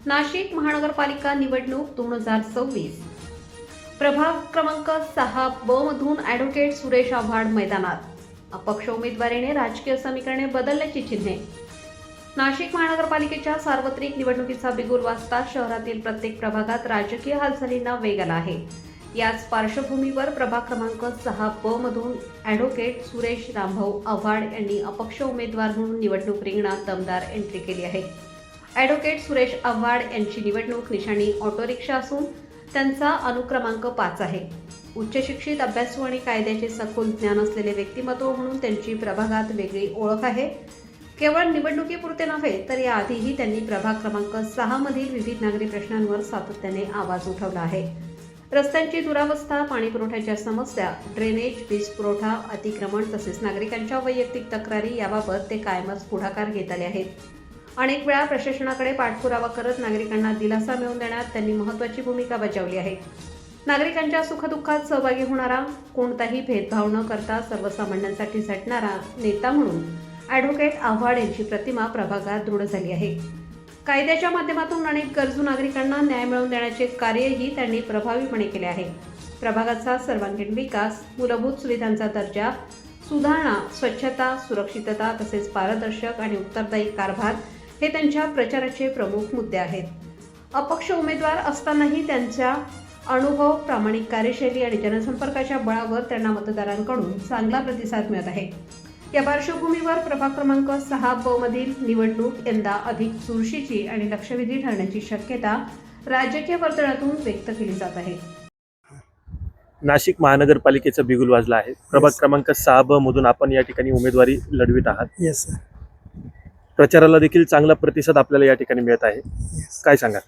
नाशिक महानगरपालिका निवडणूक 2026 प्रभाग क्रमांक 6 ब मधून ॲडव्होकेट सुरेश आव्हाड मैदानात। अपक्ष उमेदवारीने राजकीय समीकरणे बदलण्याची चिन्हे। नाशिक महानगरपालिकेच्या सार्वत्रिक निवडणुकीचा बिगुल वाजताच शहरातील प्रत्येक प्रभागात राजकीय हालचालींना वेग आला आहे। याच पार्श्वभूमीवर प्रभाग क्रमांक 6 ब मधून ॲडव्होकेट सुरेश रामभाऊ आव्हाड यांनी अपक्ष उमेदवार म्हणून निवडणूक रिंगणात दमदार एंट्री केली आहे। ॲडव्होकेट सुरेश आव्हाड यांची निवडणूक निशाणी ऑटो रिक्षा असून त्यांचा अनुक्रमांक 5 आहे। उच्च शिक्षित, अभ्यासू आणि कायद्याचे सखोल ज्ञान असलेले व्यक्तिमत्व म्हणून त्यांची प्रभागात वेगळी ओळख आहे। केवळ निवडणुकीपुरते नव्हे तर याआधीही त्यांनी प्रभाग क्रमांक 6 मधील विविध नागरी प्रश्नांवर सातत्याने आवाज उठवला आहे। रस्त्यांची दुरावस्था, पाणी पुरवठ्याच्या समस्या, ड्रेनेज, वीज पुरवठा, अतिक्रमण तसेच नागरिकांच्या वैयक्तिक तक्रारी याबाबत ते कायमच पुढाकार घेत आले आहेत। अनेक वेळा प्रशासनाकडे पाठपुरावा करत नागरिकांना दिलासा मिळवून देण्यात त्यांनी महत्त्वाची भूमिका बजावली आहे। नागरिकांच्या सुखदुःखात सहभागी होणारा, कोणताही भेदभाव न करता सर्वसामान्यांसाठी झटणारा नेता म्हणून ॲडव्होकेट आव्हाड यांची प्रतिमा प्रभागात दृढ झाली आहे। कायद्याच्या माध्यमातून अनेक गरजू नागरिकांना न्याय मिळवून देण्याचे कार्यही त्यांनी प्रभावीपणे केले आहे। प्रभागाचा सर्वांगीण विकास, मूलभूत सुविधांचा दर्जा सुधारणा, स्वच्छता, सुरक्षितता तसेच पारदर्शक आणि उत्तरदायी कारभार हे त्यांच्या प्रचाराचे प्रमुख मुद्दे आहेत। अपक्ष उमेदवार असतानाही त्यांच्या अनुभव, प्रामाणिक कार्यशैली आणि जनसंपर्काच्या बळावर त्यांना मतदारांकडून चांगला प्रतिसाद मिळत आहे। या पार्श्वभूमीवर प्रभाग क्रमांक 6 ब मधील निवडणूक यंदा अधिक चुरशीची आणि लक्षवेधी ठरण्याची शक्यता राजकीय वर्तुळातून व्यक्त केली जात आहे। नाशिक महानगरपालिकेचा बिगुल वाजला आहे। प्रभाग क्रमांक 6 ब मधून आपण या ठिकाणी उमेदवारी लढवित आहात। Yes sir. प्रचाराला देखील चांगला प्रतिसाद आपल्याला या ठिकाणी मिळत आहे। काय सांगा?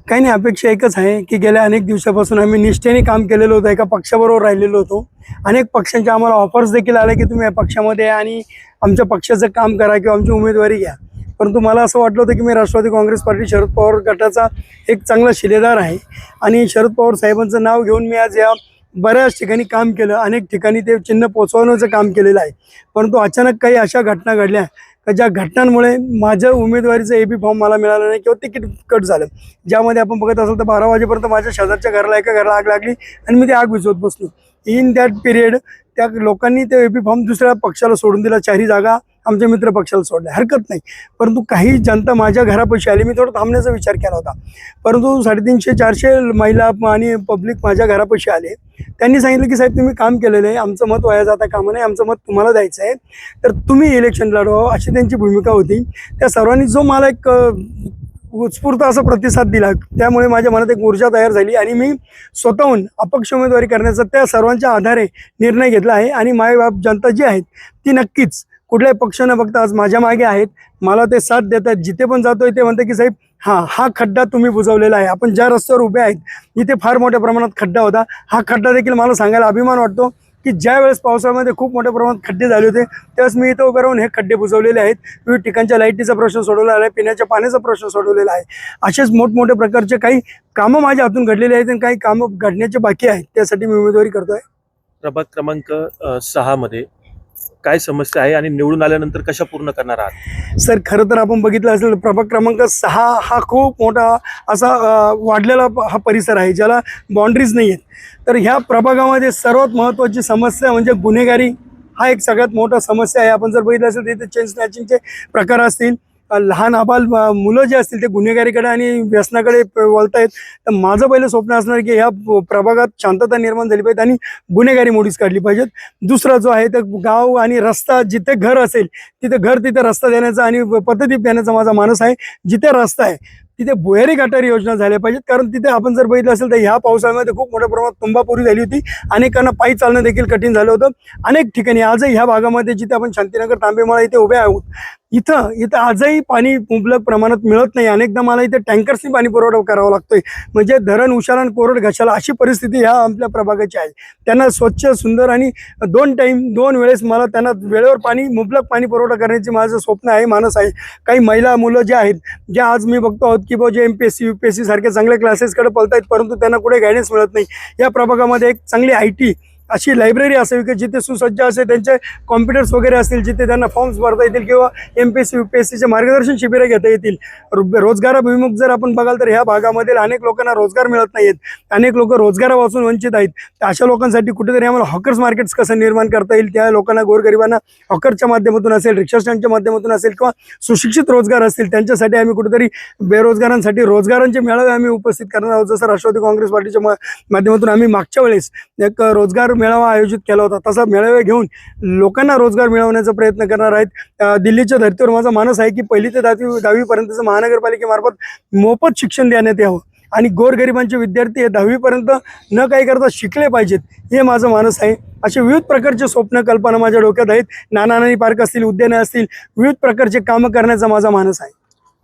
काही नाही, अपेक्षा एकच आहे की गेल्या अनेक दिवसापासून आम्ही निष्ठेने काम केलेलं होतं, एका पक्षाबरोबर राहिलेलो होतो। अनेक पक्षांच्या आम्हाला ऑफर्स देखील आले की तुम्ही या पक्षामध्ये या आणि आमच्या पक्षाचं काम करा किंवा आमची उमेदवारी घ्या। परंतु मला असं वाटलं होतं की मी राष्ट्रवादी काँग्रेस पार्टी शरद पवार गटाचा एक चांगला शिलेदार आहे आणि शरद पवार साहेबांचं नाव घेऊन मी आज या बऱ्याच ठिकाणी काम केलं, अनेक ठिकाणी ते चिन्ह पोचवण्याचं काम केलेलं आहे। परंतु अचानक काही अशा घटना घडल्या का ज्या घटनांमुळे माझ्या उमेदवारीचं AB फॉर्म मला मिळालं नाही किंवा तिकीट कट झालं, ज्यामध्ये आपण बघत असाल तर 12 वाजेपर्यंत माझ्या शेजारच्या घराला एका घराला आग लागली आणि मी ते आग विझवत बसलो। इन दॅट पिरियड त्या लोकांनी ते AB फॉर्म दुसऱ्या पक्षाला सोडून दिला, 4 जागा आमच्या मित्र पक्षाला सोडल्या, हरकत नाही। परंतु काही जनता माझ्या घरापाशी आली, मी थोडं थांबण्याचा विचार केला होता, परंतु 350-400 महिला आणि पब्लिक माझ्या घरापाशी आले। त्यांनी सांगितलं की साहेब तुम्ही काम केलेलं आहे, आमचं मत वाया जाता कामा नये, आमचं मत तुम्हाला द्यायचं आहे, तर तुम्ही इलेक्शन लढवा, अशी त्यांची भूमिका होती। त्या सर्वांनी जो मला एक उत्स्फूर्त असा प्रतिसाद दिला, त्यामुळे माझ्या मनात एक ऊर्जा तयार झाली आणि मी स्वतःहून अपक्ष उमेदवारी करण्याचा त्या सर्वांच्या आधारे निर्णय घेतला आहे। आणि मायबाप जनता जी आहेत ती नक्कीच कुठल्याही पक्ष न बघता आज माझ्या मागे आहेत, मला ते साथ देतात। जिथे पण जातोय ते म्हणतात की साहेब हा खड्डा तुम्ही बुजवलेला आहे। आपण ज्या रस्त्यावर उभे आहेत इथे फार मोठ्या प्रमाणात खड्डा होता, हा खड्डा देखील मला सांगायला अभिमान वाटतो की ज्या वेळेस पावसाळ्यामध्ये खूप मोठ्या प्रमाणात खड्डे झाले होते त्यावेळेस मी इथं उभे राहून हे खड्डे बुजवलेले आहेत। विविध ठिकाणच्या लाईटीचा प्रश्न सोडवलेला आहे, पिण्याच्या पाण्याचा प्रश्न सोडवलेला आहे। असेच मोठमोठ्या प्रकारचे काही कामं माझ्या हातून घडलेले आहेत आणि काही कामं घडण्याचे बाकी आहेत, त्यासाठी मी उमेदवारी करतोय। प्रभाग क्रमांक 6 मध्ये काय समस्या आहे आणि निवडून आल्यानंतर कशा पूर्ण करणार आहात? सर, खरं तर आपण बघितलं असेल प्रभाग क्रमांक 6 हा खूप मोठा असा वाढलेला हा परिसर आहे, ज्याला बाउंड्रीज नाही आहेत। तर ह्या प्रभागामध्ये सर्वात महत्त्वाची समस्या म्हणजे गुन्हेगारी हा एक सगळ्यात मोठा समस्या आहे। आपण जर बघितलं असेल तर इथे चेन स्नॅचिंगचे प्रकार असतील, लहान आबाल मुलं जे असतील ते गुन्हेगारीकडे आणि व्यसनाकडे वळतायत। तर माझं पहिलं स्वप्न असणार की ह्या प्रभागात शांतता निर्माण झाली पाहिजे आणि गुन्हेगारी मोडीस काढली पाहिजेत। दुसरा जो आहे तर गाव आणि रस्ता, जिथे घर असेल तिथे रस्ता देण्याचा आणि पद्धतीत देण्याचा माझा मानस आहे। जिथे रस्ता आहे तिथे भुयारी गटारी योजना झाल्या पाहिजेत, कारण तिथे आपण जर बघितलं असेल तर ह्या पावसाळ्यामध्ये खूप मोठ्या प्रमाणात तुंबापुरी झाली होती, अनेकांना पायी चालणं देखील कठीण झालं होतं। अनेक ठिकाणी आजही ह्या भागामध्ये जिथे आपण शांतीनगर, तांबेमाळा इथे उभे आहोत इथं आजही पाणी मुबलक प्रमाणात मिळत नाही। अनेकदा मला इथे टँकर्सनी पाणी पुरवठा करावा लागतोय, म्हणजे धरण उशाला आणि कोरड घशाला अशी परिस्थिती ह्या आपल्या प्रभागाची आहे। त्यांना स्वच्छ, सुंदर आणि 2 वेळेस मला त्यांना वेळेवर पाणी, मुबलक पाणी पुरवठा करण्याचे माझं स्वप्न आहे, मानस आहे। काही महिला मुलं जे आहेत, ज्या आज मी बघतो आहोत की जे MPSC UPSC सारखे चांगल्या क्लासेसकडे पळत आहेत, परंतु त्यांना कुठे गायडन्स मिळत नाही। या प्रभागामध्ये एक चांगली IT अशी लायब्ररी असावी की जिथे सुसज्ज असे त्यांचे कॉम्प्युटर्स वगैरे असतील, जिथे त्यांना फॉर्म्स भरता येतील किंवा MPSC UPSCचे मार्गदर्शन शिबिरं घेता येतील. रोजगाराभिमुख जर आपण बघाल तर ह्या भागामधील अनेक लोकांना रोजगार मिळत नाहीत, अनेक लोक रोजगारापासून वंचित आहेत. तर अशा लोकांसाठी कुठेतरी आम्हाला हॉकर्स मार्केट्स कसं निर्माण करता येईल, त्या लोकांना गोरगरिबांना हॉकरच्या माध्यमातून असेल, रिक्षा स्टँडच्या माध्यमातून असेल किंवा सुशिक्षित रोजगार असतील त्यांच्यासाठी आम्ही कुठेतरी बेरोजगारांसाठी रोजगारांचे मेळावे आम्ही उपस्थित करणार आहोत. जसं राष्ट्रवादी काँग्रेस पार्टीच्या माध्यमातून आम्ही मागच्या वेळेस एक रोजगार मेळावा आयोजित केला होता, तसा मेळावे घेऊन लोकांना रोजगार मिळवण्याचा प्रयत्न करणार आहेत. दिल्लीच्या धर्तीवर माझा मानस आहे की 1ली ते 10वी पर्यंतचं महानगरपालिकेमार्फत मोफत शिक्षण देण्यात यावं आणि गोरगरिबांचे विद्यार्थी हे 10वी पर्यंत न काही करता शिकले पाहिजेत, हे माझं मानस आहे. असे विविध प्रकारचे स्वप्न कल्पना माझ्या डोक्यात आहेत. नाना पार्क असतील, उद्याने असतील, विविध प्रकारचे कामं करण्याचा माझा मानस आहे.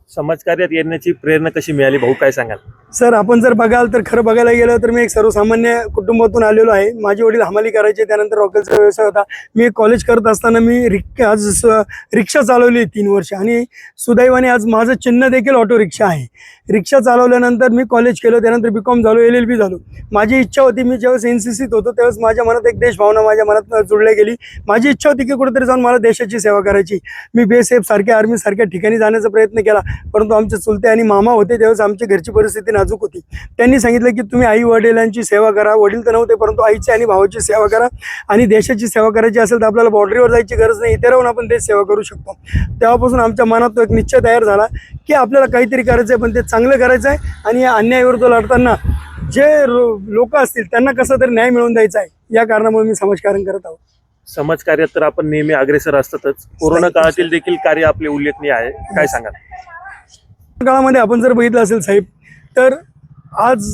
समाजकार्यात येण्याची प्रेरणा कशी मिळाली भाऊ, काय सांगाल? सर, आपण जर बघाल तर खरं बघायला गेलं तर मी एक सर्वसामान्य कुटुंबातून आलेलो आहे. माझे वडील हमाली करायचे, त्यानंतर हॉटेलचा व्यवसाय होता. मी कॉलेज करत असताना मी रिक्षा चालवली 3 वर्ष आणि सुदैवाने आज माझं चिन्ह देखील ऑटो रिक्षा आहे. रिक्षा चालवल्यानंतर मी कॉलेज केलं, त्यानंतर BCom झालो, LLB झालो. माझी इच्छा होती, मी ज्यावेळेस NCCत होतो त्यावेळेस माझ्या मनात एक देशभावना माझ्या मनात जुळल्या गेली. माझी इच्छा होती की कुठेतरी जाऊन मला देशाची सेवा करायची. मी BSF सारख्या आर्मी सारख्या ठिकाणी जाण्याचा प्रयत्न केला, परंतु आमचे चुलते आणि मामा होते त्यावेळेस आमची घरची परिस्थिती नाजूक होती. त्यांनी सांगितलं की तुम्ही आई वडिलांची सेवा करा. वडील तर नव्हते, परंतु आईची आणि भावाची सेवा करा आणि देशाची सेवा करायची असेल तर आपल्याला बॉर्डरीवर जायची गरज नाही, इथे राहून आपण देश सेवा करू शकतो. तेव्हापासून आमच्या मनात तो एक निश्चय तयार झाला की आपल्याला काहीतरी करायचं आहे, पण ते चांगलं करायचं आहे आणि या अन्यायाविरुद्ध लढताना जे लोक असतील त्यांना कसं तरी न्याय मिळवून द्यायचा आहे, या कारणामुळे मी समाजकारण करत आहोत. समाजकार्यात तर आपण नेहमी अग्रेसर असतातच, कोरोना काळातील देखील कार्य आपले उल्लेखनीय आहे, काय सांगाल? काळामध्ये आपण जर बघितलं असेल साहेब, तर आज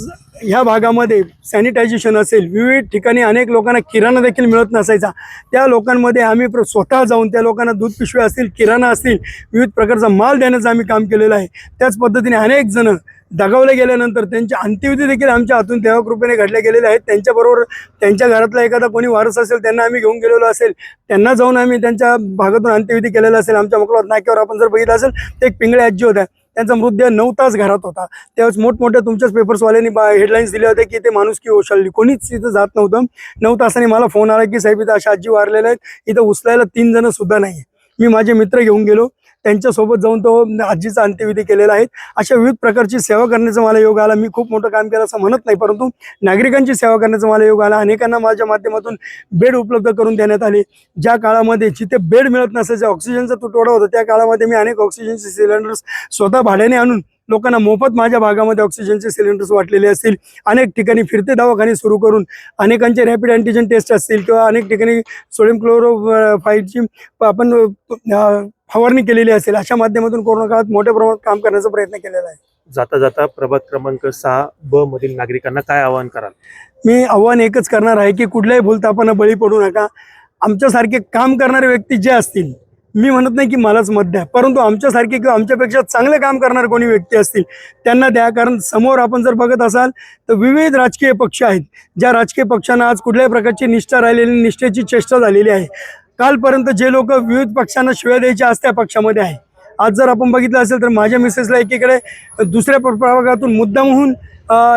ह्या भागामध्ये सॅनिटायझेशन असेल, विविध ठिकाणी अनेक लोकांना किराणा देखील मिळत नसायचा. त्या लोकांमध्ये आम्ही स्वतः जाऊन त्या लोकांना दूध पिशव्या असतील, किराणा असतील, विविध प्रकारचा माल देण्याचं आम्ही काम केलेलं आहे. त्याच पद्धतीने अनेक जण दगावले गेल्यानंतर त्यांच्या अंत्यविधी देखील आमच्या हातून देवाकृपेने घडल्या गेलेल्या आहेत. त्यांच्याबरोबर त्यांच्या घरातला एखादा कोणी वारस असेल त्यांना आम्ही घेऊन गेलेलो असेल, त्यांना जाऊन आम्ही त्यांच्या भागातून अंत्यविधी केलेला असेल. आमच्या मकलात नाक्यावर आपण जर बघितलं असेल तर एक पिंगळे आजी होत्या, त्यांचा मृतदेह 9 तास घरात होता. त्यावेळेस मोठमोठ्या तुमच्याच पेपर्सवाल्यांनी हेडलाईन्स दिल्या होत्या की ते माणुसकी ओशाळली, कोणीच तिथं जात नव्हतं. 9 तासांनी मला फोन आला की साहेब इथं अशा आजी वारलेल्या आहेत, इथं उचलायला 3 जण सुद्धा नाही. मी माझे मित्र घेऊन गेलो, त्यांच्यासोबत जाऊन तो आजीचा अंत्यविधी केलेला आहे. अशा विविध प्रकारची सेवा करण्याचा मला योग आला. मी खूप मोठं काम केलं असं म्हणत नाही, परंतु नागरिकांची सेवा करण्याचा मला योग आला. अनेकांना माझ्या माध्यमातून बेड उपलब्ध करून देण्यात आले. ज्या काळामध्ये जिथे बेड मिळत नसायचं, ऑक्सिजनचा तुटवडा होता, त्या काळामध्ये मी अनेक ऑक्सिजनचे सिलेंडर्स स्वतः भाड्याने आणून लोकांना मोफत माझ्या भागामध्ये ऑक्सिजनचे सिलेंडर्स वाटलेले असतील. अनेक ठिकाणी फिरते दवाखाने सुरू करून अनेकांचे रॅपिड अँटीजन टेस्ट असतील किंवा अनेक ठिकाणी सोडियम क्लोरोफाईलची आपण फवारणी केलेली असेल. अशा माध्यमातून कोरोना काळात मोठ्या प्रमाणात काम करण्याचा प्रयत्न केलेला आहे. जाता जाता प्रभाग क्रमांक 6B मधील नागरिकांना काय आवाहन कराल? मी आव्हान एकच करणार आहे की कुठल्याही भूलथापांना बळी पडू नका. आमच्यासारखे काम करणारे व्यक्ती जे असतील, मी म्हणत नाही की मलाच मत द्या, परंतु आमच्यासारखे किंवा आमच्यापेक्षा चांगले काम करणारे कोणी व्यक्ती असतील त्यांना द्या. कारण समोर आपण जर बघत असाल तर विविध राजकीय पक्ष आहेत, ज्या राजकीय पक्षांना आज कुठल्याही प्रकारची निष्ठा राहिलेली, निष्ठेची चेष्टा झालेली आहे. कालपर्यंत जे लोक विविध पक्षांना शिव्या द्यायच्या आज त्या पक्षामध्ये आहे. आज जर आपण बघितलं असेल तर माझ्या मिसेसला एकीकडे दुसऱ्या प्रभागातून मुद्दाम होऊन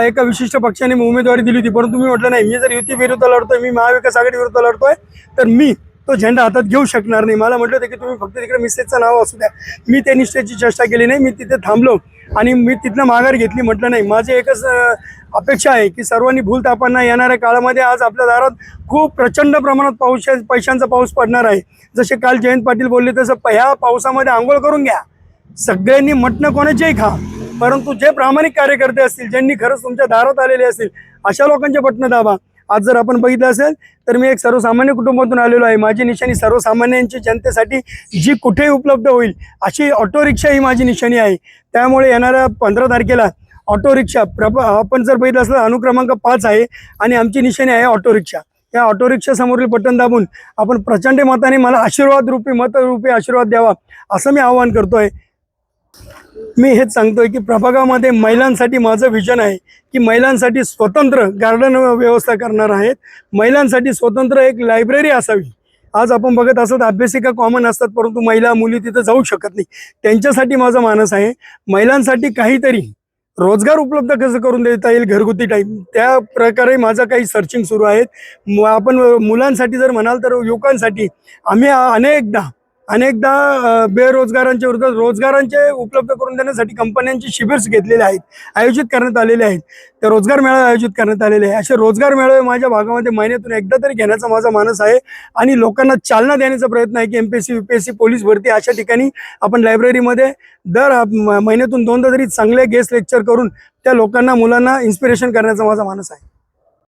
एका विशिष्ट पक्षाने उमेदवारी दिली होती, परंतु मी म्हटलं नाही, मी जर युती विरुद्ध लढतोय, मी महाविकास आघाडी विरुद्ध लढतोय, तर मी तो झेंडा हातात घेऊ शकणार नाही. मला म्हटलं होतं की तुम्ही फक्त तिकडे मिसेसचं नाव असू द्या. मी त्या निष्ठेची चेष्टा केली नाही, मी तिथे थांबलो आणि मी तिथनं माघार घेतली. म्हटलं नाही, माझी एकच अपेक्षा आहे की सर्वांनी भूलथापांना येणाऱ्या काळामध्ये आज आपल्या दारात खूप प्रचंड प्रमाणात पैशांचा पाऊस पडणार आहे. जसे काल जयंत पाटील बोलले तसं ह्या पावसामध्ये आंघोळ करून घ्या. सगळ्यांनी मटणं कोणाचेही खा, परंतु जे प्रामाणिक कार्यकर्ते असतील, ज्यांनी खरंच तुमच्या दारात आलेले असतील, अशा लोकांचे बटणं दाबा. आज जर आपण बघितलं असेल तर मी एक सर्वसामान्य कुटुंबातून आलेलो आहे. माझी निशाणी सर्वसामान्यांची जनतेसाठी जी कुठेही उपलब्ध होईल अशी ऑटो रिक्षा ही माझी निशाणी आहे. त्यामुळे येणाऱ्या 15 तारखेला ऑटो रिक्षा आपण जर बघितलं असलं अनुक्रमांक 5 आहे आणि आमची निशाणी आहे ऑटो रिक्षा. या ऑटो रिक्षा समोरील बटन दाबून आपण प्रचंड मताने मला आशीर्वाद रूपी मतरूपी आशीर्वाद द्यावा असं मी आवाहन करतोय. मी हेच सांगतोय की प्रभागामध्ये महिलांसाठी माझं विजन आहे की महिलांसाठी स्वतंत्र गार्डन व्यवस्था करणार आहेत, महिलांसाठी स्वतंत्र एक लायब्ररी असावी. आज आपण बघत असत अभ्यासिका कॉमन असतात, परंतु महिला मुली तिथं जाऊ शकत नाही. त्यांच्यासाठी माझं मानस आहे महिलांसाठी काहीतरी रोजगार उपलब्ध कसं करून देता येईल घरगुती टाईप, त्या प्रकारे माझं काही सर्चिंग सुरू आहे. आपण मुलांसाठी जर म्हणाल तर युवकांसाठी आम्ही अनेकदा बेरोजगारांच्या विरुद्ध रोजगारांचे उपलब्ध करून देण्यासाठी कंपन्यांची शिबिर्स घेतलेले आहेत, आयोजित करण्यात आलेले आहेत. ते रोजगार मेळावे आयोजित करण्यात आलेले आहे. असे रोजगार मेळावे माझ्या भागामध्ये महिन्यातून एकदा तरी घेण्याचा माझा मानस आहे आणि लोकांना चालना देण्याचा प्रयत्न आहे की MPSC UPSC पोलीस भरती अशा ठिकाणी आपण लायब्ररीमध्ये दर महिन्यातून 2दा तरी चांगले गेस्ट लेक्चर करून त्या लोकांना मुलांना इन्स्पिरेशन करण्याचा माझा मानस आहे.